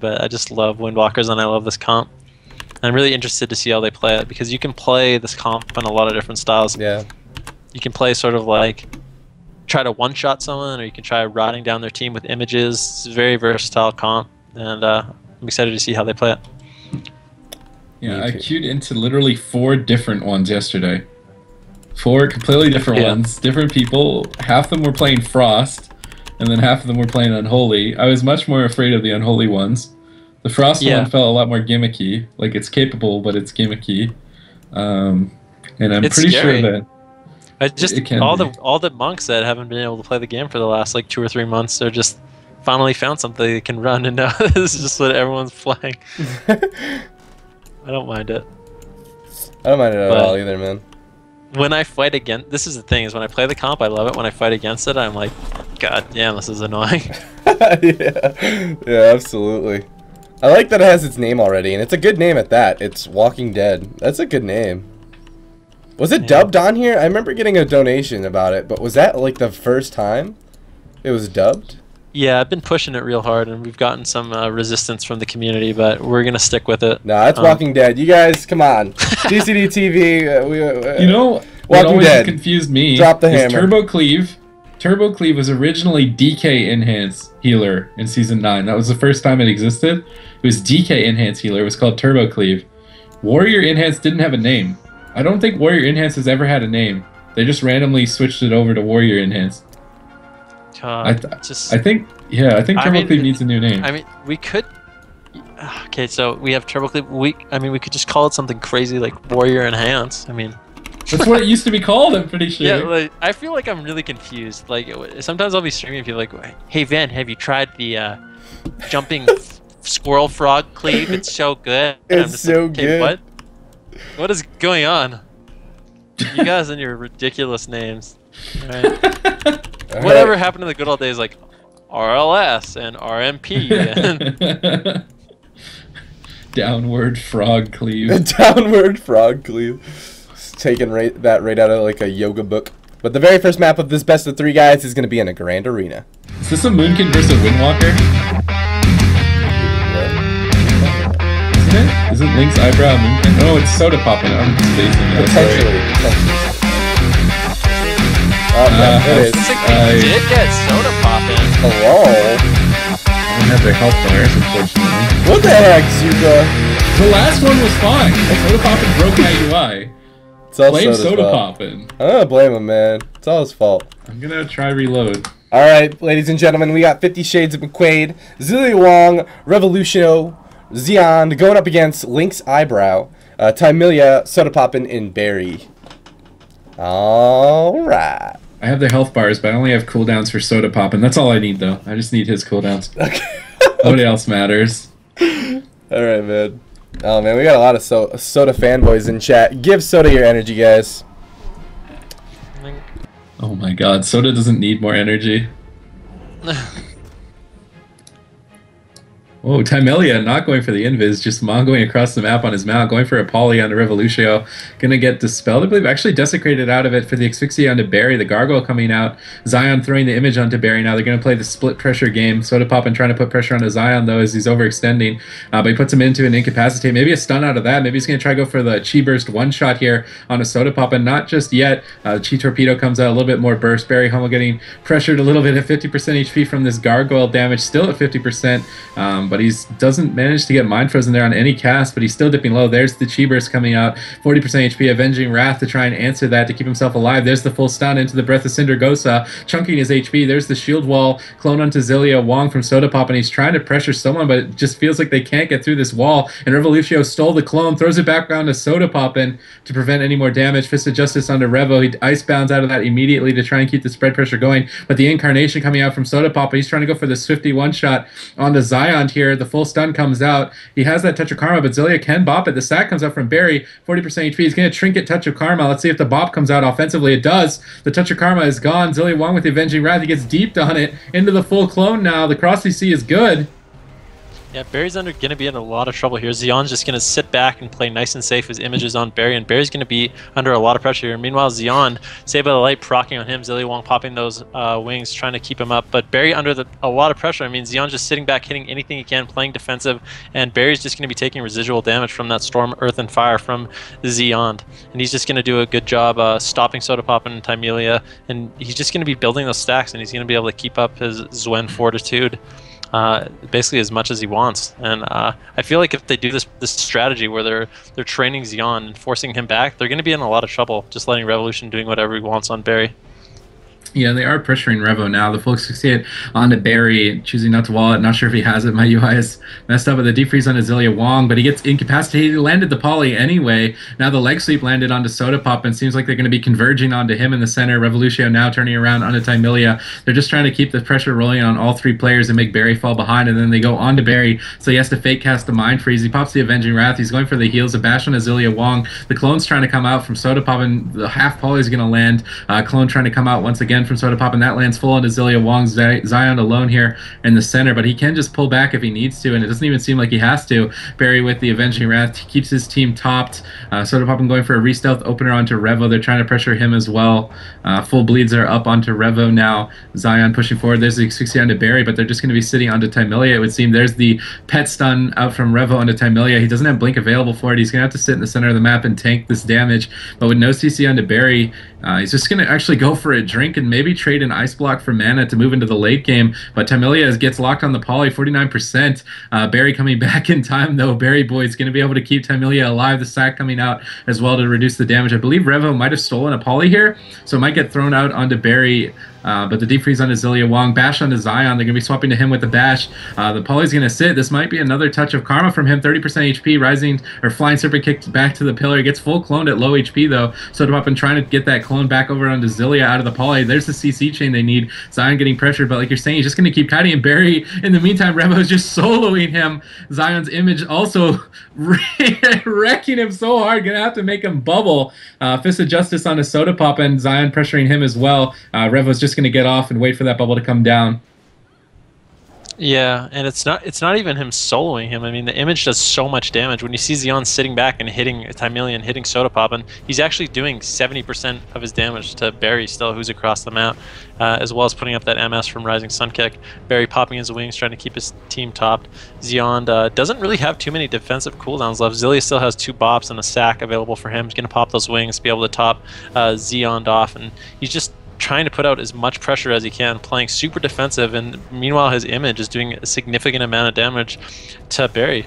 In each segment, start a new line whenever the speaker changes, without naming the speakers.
but I just love Windwalkers and I love this comp. I'm really interested to see how they play it because you can play this comp in a lot of different styles.
Yeah.
You can play sort of like try to one-shot someone, or you can try riding down their team with images. It's a very versatile comp, and I'm excited to see how they play it.
Yeah, I queued into literally 4 different ones yesterday. 4 completely different ones, different people. Half of them were playing Frost, and then half of them were playing Unholy. I was much more afraid of the Unholy ones. The Frost one felt a lot more gimmicky. Like, it's capable, but it's gimmicky. And I'm pretty sure that
all the monks that haven't been able to play the game for the last like 2 or 3 months are just finally found something they can run, and now this is just what everyone's playing. I don't mind it.
I don't mind it at all either, man.
When I fight against, this is the thing, is when I play the comp, I love it. When I fight against it, I'm like, God damn, this is annoying.
yeah, absolutely. I like that it has its name already, and it's a good name at that. It's Walking Dead. That's a good name. Was it dubbed on here? I remember getting a donation about it, but was that like the first time it was dubbed?
Yeah, I've been pushing it real hard, and we've gotten some resistance from the community, but we're going to stick with it.
Nah, it's Walking Dead. You guys, come on. GCD TV.
You know, what always confused me
Drop the hammer.
Turbo Cleave. Turbo Cleave was originally DK Enhance Healer in Season 9. That was the first time it existed. It was DK Enhance Healer. It was called Turbo Cleave. Warrior Enhance didn't have a name. I don't think Warrior Enhance has ever had a name. They just randomly switched it over to Warrior Enhance. I think Turbo Cleave needs a new name.
I mean, we could. Okay, so we have Turbo Cleave. We could just call it something crazy like Warrior Enhance. I mean,
that's what it used to be called. I'm pretty sure.
Yeah, like I feel like I'm really confused. Like sometimes I'll be streaming and people like, "Hey Van, have you tried the jumping squirrel frog cleave? It's so good." And
it's so good.
What is going on? You guys and your ridiculous names. All right. Whatever happened to the good old days like RLS and RMP and
Downward Frog Cleave.
Downward Frog Cleave. It's taking that right out of like a yoga book. But the very first map of this best of 3, guys, is going to be in a grand arena.
Is this a Boomkin versus Windwalker? Isn't it? Isn't Link's Eyebrow a Boomkin? Oh, it's Soda Poppin'. I'm spacing out.
Potentially.
It did get Soda Poppin'.
Hello.
I don't have their health bars, unfortunately.
What the heck, Zuka?
The last one was fine. Soda Poppin' broke my UI.
It's all
Blame Soda Poppin'.
I don't blame him, man. It's all his fault.
I'm gonna try reload.
Alright, ladies and gentlemen, we got 50 Shades of McQuade, Zileawong, Revolutio, Zeyond going up against Link's Eyebrow, Tymillia, Soda Poppin', and Berry. Alright.
I have the health bars, but I only have cooldowns for Soda Poppin'. That's all I need, though. I just need his cooldowns.
Okay.
Nobody else matters.
Alright, man. Oh, man, we got a lot of Soda fanboys in chat. Give Soda your energy, guys.
Oh my god, Soda doesn't need more energy. Whoa, Tymillia not going for the invis, just mongoing across the map on his mount, going for a poly on the Revolutio. Gonna get dispelled, I believe, actually desecrated out of it for the asphyxia onto Barry, the gargoyle coming out. Zeyond throwing the image onto Barry now. They're gonna play the split pressure game. Soda Poppin' trying to put pressure onto Zeyond though as he's overextending. But he puts him into an incapacitate. Maybe a stun out of that. Maybe he's gonna try to go for the Chi Burst one shot here on a Soda Poppin'. Not just yet. Chi Torpedo comes out, a little bit more burst. Barry Hummel getting pressured a little bit at 50% HP from this gargoyle damage, still at 50%. But he doesn't manage to get Mind Frozen there on any cast, but he's still dipping low. There's the Chi Burst coming out, 40% HP, Avenging Wrath to try and answer that to keep himself alive. There's the full stun into the Breath of Cinder Gosa, chunking his HP. There's the Shield Wall, clone onto Zileawong from Soda Pop, and he's trying to pressure someone, but it just feels like they can't get through this wall, and Revolutio stole the clone, throws it back down to Soda Poppin to prevent any more damage. Fist of Justice onto Revo. He icebounds out of that immediately to try and keep the spread pressure going, but the Incarnation coming out from Soda Pop, he's trying to go for this 51 shot onto Zeyond here. The full stun comes out. He has that Touch of Karma, but Zilia can bop it. The sack comes out from Barry, 40% HP. He's going to Trinket Touch of Karma. Let's see if the bop comes out offensively. It does. The Touch of Karma is gone. Zileawong with the Avenging Wrath. He gets deeped on it into the full clone now. The Cross CC is good.
Yeah, Barry's going to be in a lot of trouble here. Zeyond's just going to sit back and play nice and safe. His image is on Barry, and Barry's going to be under a lot of pressure here. Meanwhile, Zeyond, Saved by the Light, proccing on him. Zileawong popping those wings, trying to keep him up. But Barry under a lot of pressure. I mean, Zeyond just sitting back, hitting anything he can, playing defensive, and Barry's just going to be taking residual damage from that Storm, Earth, and Fire from Zeyond. And he's just going to do a good job stopping Sodapop and Tymillia, and he's just going to be building those stacks, and he's going to be able to keep up his Zwen fortitude. Basically as much as he wants, and I feel like if they do this strategy where they're training Zeyond and forcing him back, they're going to be in a lot of trouble. Just letting Revolution doing whatever he wants on Barry.
Yeah, they are pressuring Revo now. The full 68 onto Barry, choosing not to wall it. Not sure if he has it. My UI is messed up with the defreeze on Zileawong, but he gets incapacitated. He landed the poly anyway. Now the leg sweep landed onto Sodapop, and seems like they're going to be converging onto him in the center. Revolutio now turning around onto Tymillia. They're just trying to keep the pressure rolling on all three players and make Barry fall behind, and then they go onto Barry, so he has to fake cast the Mind Freeze. He pops the Avenging Wrath. He's going for the heals. A bash on Zileawong. The clone's trying to come out from Sodapop, and the half poly is going to land. Clone trying to come out once again from Sodapop, and that lands full onto Zileawong. Zeyond alone here in the center, but he can just pull back if he needs to, and it doesn't even seem like he has to. Barry with the Avenging Wrath keeps his team topped. Sodapop going for a re-stealth opener onto Revo. They're trying to pressure him as well. Full bleeds are up onto Revo now. Zeyond pushing forward. There's the asphyxia onto Barry, but they're just going to be sitting onto Tymillia, it would seem. There's the pet stun out from Revo onto Tymillia. He doesn't have blink available for it. He's going to have to sit in the center of the map and tank this damage, but with no CC onto Barry, he's just going to actually go for a drink and maybe trade an Ice Block for mana to move into the late game. But Tymillia gets locked on the poly, 49%. Barry coming back in time, though. Barry boy is going to be able to keep Tymillia alive. The sack coming out as well to reduce the damage. I believe Revo might have stolen a poly here, so it might get thrown out onto Barry. But the deep freeze on Zileawong, bash onto Zeyond. They're going to be swapping to him with the bash. The poly's going to sit. This might be another touch of karma from him. 30% HP, rising or flying serpent kicked back to the pillar. He gets full cloned at low HP though. Sodapop and trying to get that clone back over onto Zilia out of the poly. There's the CC chain they need. Zeyond getting pressured, but like you're saying, he's just going to keep kiting, and Barry in the meantime, Revo is just soloing him. Zion's image also wrecking him so hard, gonna have to make him bubble. Fist of Justice onto Sodapop, and Zeyond pressuring him as well. Revo's just going to get off and wait for that bubble to come down.
Yeah, and it's not even him soloing him. I mean, the image does so much damage. When you see Zeyond sitting back and hitting Tymillia and hitting Sodapop, and he's actually doing 70% of his damage to Barry still, who's across the map, as well as putting up that MS from Rising Sun Kick. Barry popping his wings, trying to keep his team topped. Zeyond doesn't really have too many defensive cooldowns left. Zilia still has 2 bops and a sack available for him. He's going to pop those wings, be able to top Zeyond off, and he's just trying to put out as much pressure as he can, playing super defensive, and meanwhile his image is doing a significant amount of damage to Barry.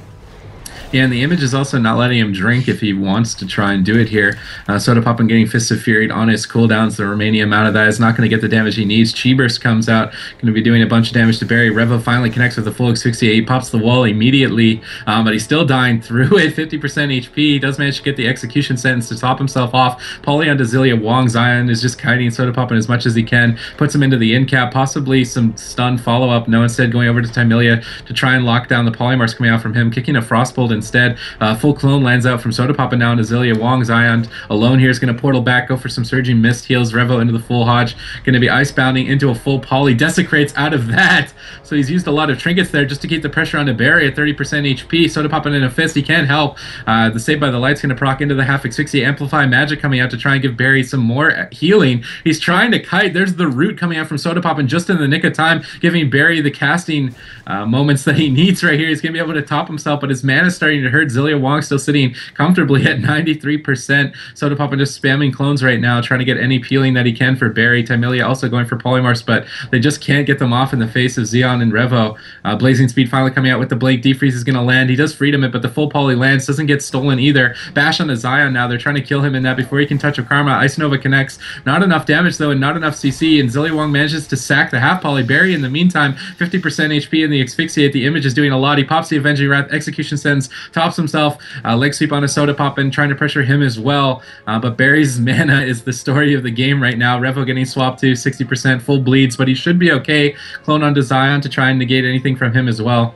Yeah, and the image is also not letting him drink if he wants to try and do it here. Sodapop getting Fist of Fury on his cooldowns. The remaining amount of that is not going to get the damage he needs. Chi Burst comes out, going to be doing a bunch of damage to Barry. Revo finally connects with the full asphyxia. He pops the wall immediately, but he's still dying through it. 50% HP. He does manage to get the execution sentence to top himself off. Poly onto Zileawong. Zeyond is just kiting Sodapop as much as he can. Puts him into the in cap, possibly some stun follow-up. No, instead going over to Tymillia to try and lock down the polymorphs coming out from him, kicking a Frostbolt instead. Full clone lands out from Sodapop and now into Zileawong. Zeyond alone here is going to portal back, go for some Surging Mist, heals Revo into the full Hodge. Going to be icebounding into a full poly. Desecrates out of that. So he's used a lot of trinkets there just to keep the pressure onto Barry at 30% HP. Sodapop in a fist. He can't help. The Saved by the Light's going to proc into the half asphyxia. Amplify magic coming out to try and give Barry some more healing. He's trying to kite. There's the root coming out from Sodapop, and just in the nick of time, giving Barry the casting moments that he needs right here. He's going to be able to top himself, but his mana's starting to hurt. Zileawong still sitting comfortably at 93%. Sodapop just spamming clones right now, trying to get any peeling that he can for Barry. Tymillia also going for polymorphs, but they just can't get them off in the face of Zeyond and Revo. Blazing Speed finally coming out with the Blade. Defreeze is going to land. He does freedom it, but the full poly lands. Doesn't get stolen either. Bash on the Zeyond now. They're trying to kill him in that before he can touch a Karma. Ice Nova connects. Not enough damage though, and not enough CC, and Zileawong manages to sack the half poly. Barry in the meantime, 50% HP in the asphyxiate. The image is doing a lot. He pops the Avenging Wrath. Execution sends. Tops himself. Leg sweep on a Sodapop and trying to pressure him as well. But Barry's mana is the story of the game right now. Revo getting swapped to 60% full bleeds, but he should be okay. Clone onto Zeyond to try and negate anything from him as well.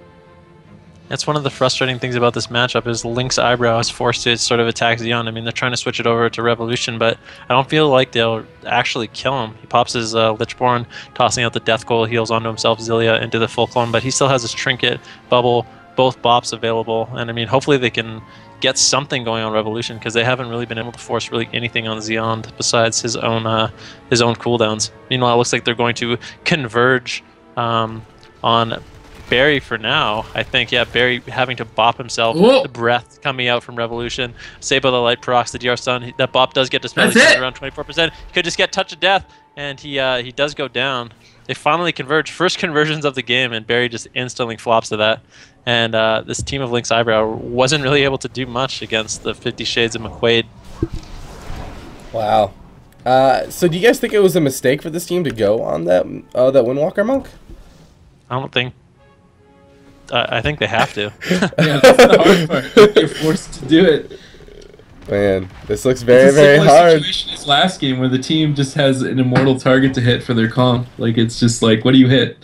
That's one of the frustrating things about this matchup is Link's Eyebrow is forced to sort of attack Zeyond. I mean, they're trying to switch it over to Revolution, but I don't feel like they'll actually kill him. He pops his Lichborn, tossing out the Death Goal, heals onto himself, Zilia into the full clone, but he still has his Trinket, Bubble, both bops available, and I mean, hopefully they can get something going on Revolution, because they haven't really been able to force really anything on Zeyond besides his own cooldowns. Meanwhile, it looks like they're going to converge on Barry for now. I think, yeah, Barry having to bop himself.
Whoa.
The breath coming out from Revolution. Saved by the light procs, the DR stun. That bop does get dispelled.
That's it.
Around 24%. He could just get touch of death, and he does go down. They finally converge. First conversions of the game, and Barry just instantly flops to that. And this team of Link's Eyebrow wasn't really able to do much against the 50 Shades of McQuade.
Wow. So do you guys think it was a mistake for this team to go on that Windwalker monk?
I don't think. I think they have to.
Yeah, that's the hard part. You're forced to do it.
Man, this looks very,
It's a
very
similar
hard.
situation as last game where the team just has an immortal target to hit for their comp. Like, it's just like, what do you hit?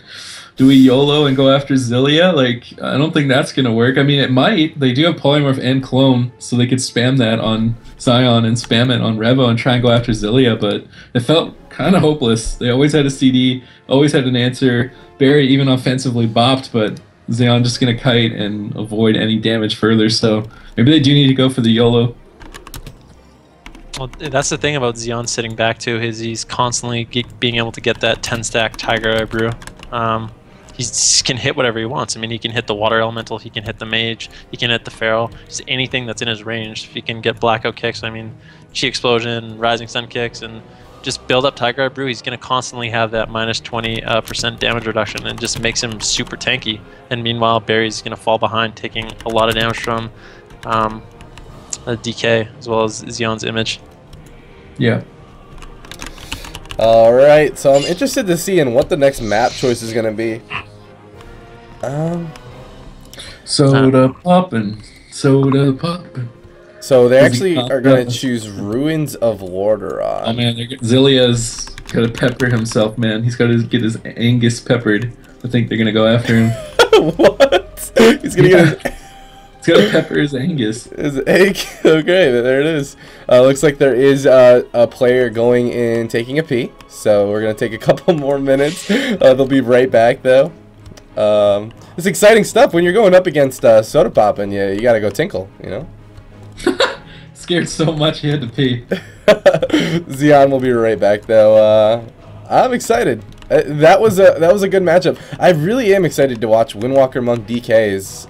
Do we YOLO and go after Zilia? Like, I don't think that's going to work. I mean, it might. They do have Polymorph and Clone, so they could spam that on Zeyond and spam it on Revo and try and go after Zilia, but it felt kind of hopeless. They always had a CD, always had an answer. Barry even offensively bopped, but Zeyond just going to kite and avoid any damage further, so maybe they do need to go for the YOLO.
Well, that's the thing about Zeyond sitting back too, is he's constantly being able to get that 10-stack Tiger Eyebrow. He can hit whatever he wants. I mean, he can hit the Water Elemental, he can hit the Mage, he can hit the Feral, just anything that's in his range. If he can get Blackout kicks, I mean, Chi Explosion, Rising Sun kicks, and just build up Tiger Eyebrow, he's going to constantly have that minus 20% damage reduction, and just makes him super tanky. And meanwhile, Barry's going to fall behind, taking a lot of damage from DK, as well as Zeyond's image.
Yeah.
Alright, so I'm interested to see in what the next map choice is going to be.
Soda poppin', soda poppin'.
So they actually are going to choose Ruins of Lordaeron.
Oh man, Zilia's got to pepper himself, man. He's got to get his Angus peppered. I think they're going to go after him.
What? He's going to get his...
He's got to pepper his Angus.
His egg. Okay, there it is. Looks like there is a player going in taking a pee. So we're going to take a couple more minutes. They'll be right back, though. It's exciting stuff when you're going up against Soda Pop, and you got to go tinkle, you know?
Scared so much he had to pee.
Zeyond will be right back, though. I'm excited. That was a good matchup. I really am excited to watch Windwalker Monk DK's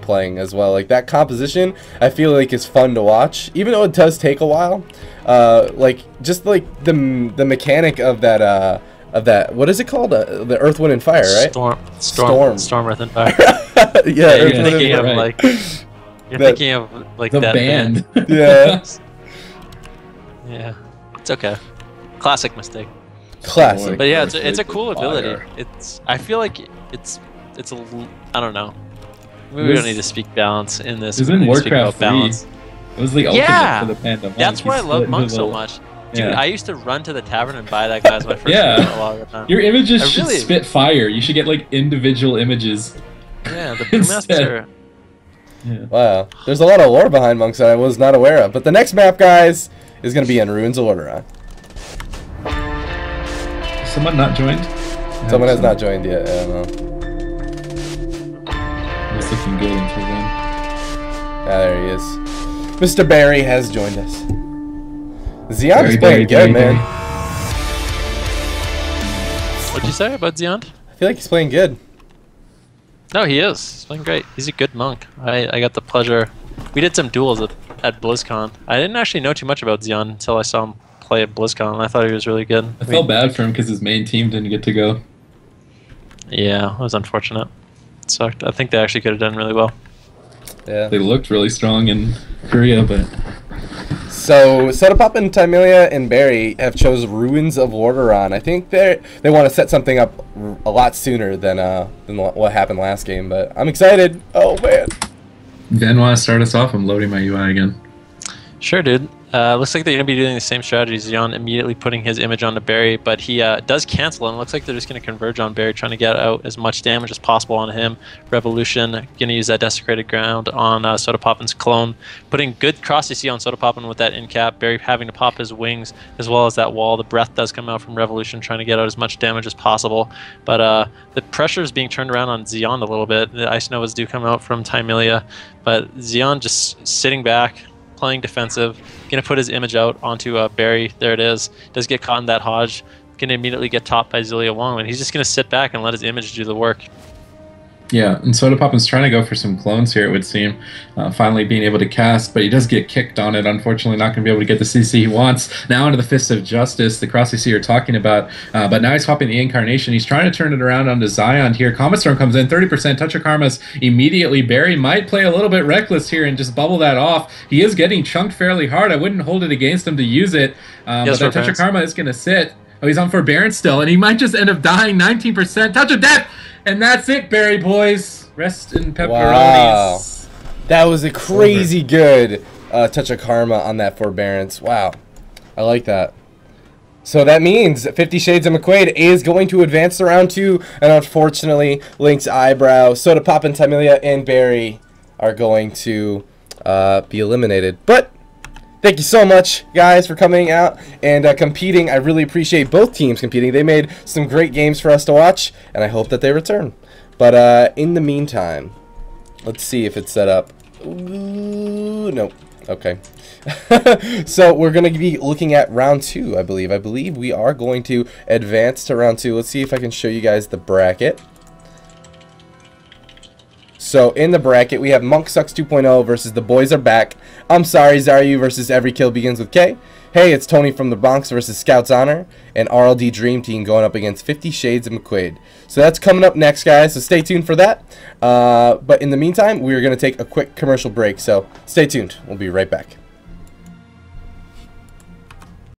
playing as well. Like, that composition, I feel like is fun to watch, even though it does take a while. Like, just like the mechanic of that what is it called? The Earth, Wind, and Fire, right?
Storm, Earth, and Fire.
Yeah,
you're thinking of like. You're thinking of like
the
that
band.
Yeah.
Yeah. It's okay. Classic mistake.
Classic.
But yeah, it's a cool ability. I feel like it's I don't know. Maybe we don't need to speak balance in this.
It was in Warcraft 3.
Balance.
It was the ultimate for the Panda Monk.
That's why I love Monk so much. Dude, I used to run to the tavern and buy that guy as my first hero a lot of the time.
Your images should spit fire. You should get like individual images.
Yeah, the Brewmaster.
Yeah. Wow. There's a lot of lore behind monks that I was not aware of. But the next map, guys, is going to be in Ruins of Lordaeron.
Someone not joined?
Someone has not joined yet. I don't know.
It's looking good until then.
Ah, there he is. Mr. Barry has joined us. Zeyond is playing good, man.
What'd you say about Zeyond?
I feel like he's playing good.
No, he is. He's playing great. He's a good monk. I got the pleasure. We did some duels at BlizzCon. I didn't actually know too much about Zeyond until I saw him play at BlizzCon, and I thought he was really good.
I felt bad for him because his main team didn't get to go.
Yeah, it was unfortunate. It sucked. I think they actually could have done really well.
Yeah.
They looked really strong in Korea, but...
So, Soda Pop and Tymillia and Barry have chose Ruins of Lordaeron. I think they want to set something up a lot sooner than what happened last game, but I'm excited. Oh, man.
Ben, want to start us off? I'm loading my UI again.
Sure, dude. Looks like they're going to be doing the same strategy. Zeyond immediately putting his image onto Barry, but he does cancel, and it looks like they're just going to converge on Barry, trying to get out as much damage as possible on him. Revolution going to use that Desecrated Ground on Sodapoppin's clone, putting good cross CC on Sodapoppin with that in-cap. Barry having to pop his wings, as well as that wall. The breath does come out from Revolution, trying to get out as much damage as possible. But the pressure is being turned around on Zeyond a little bit. The Ice Novas do come out from Tymillia, but Zeyond just sitting back, playing defensive, gonna put his image out onto Barry. There it is. Does get caught in that Hodge. Gonna immediately get topped by Zileawong, and he's just gonna sit back and let his image do the work.
Yeah, and Sodapoppin's trying to go for some clones here, it would seem. Finally being able to cast, but he does get kicked on it. Unfortunately, not going to be able to get the CC he wants. Now into the Fists of Justice, the cross CC you're talking about. But now he's popping the Incarnation. He's trying to turn it around onto Zeyond here. Comet Storm comes in, 30%. Touch of Karma's immediately. Barry might play a little bit reckless here and just bubble that off. He is getting chunked fairly hard. I wouldn't hold it against him to use it. But that Touch of Karma is going to sit. Oh, he's on forbearance still, and he might just end up dying. 19%. Touch of Death! And that's it, Barry boys. Rest in pepperonis.
Wow. That was a crazy good Touch of Karma on that forbearance. Wow. I like that. So that means 50 Shades of mcquade is going to advance to round 2. And unfortunately, Link's Eyebrow, Sodapoppin, Tymillia, and Barry are going to be eliminated. But thank you so much, guys, for coming out and competing. I really appreciate both teams competing. They made some great games for us to watch, and I hope that they return. But in the meantime, let's see if it's set up. Ooh, no. Okay. So we're going to be looking at round 2, I believe. I believe we are going to advance to round 2. Let's see if I can show you guys the bracket. So in the bracket, we have Monk Sucks 2.0 versus The Boys Are Back. I'm Sorry Zaryu versus Every Kill Begins with K. Hey, it's Tony from the Bronx versus Scouts Honor. And RLD Dream Team going up against 50 Shades of mcquade. So that's coming up next, guys. So stay tuned for that. But in the meantime, we're going to take a quick commercial break. So stay tuned. We'll be right back.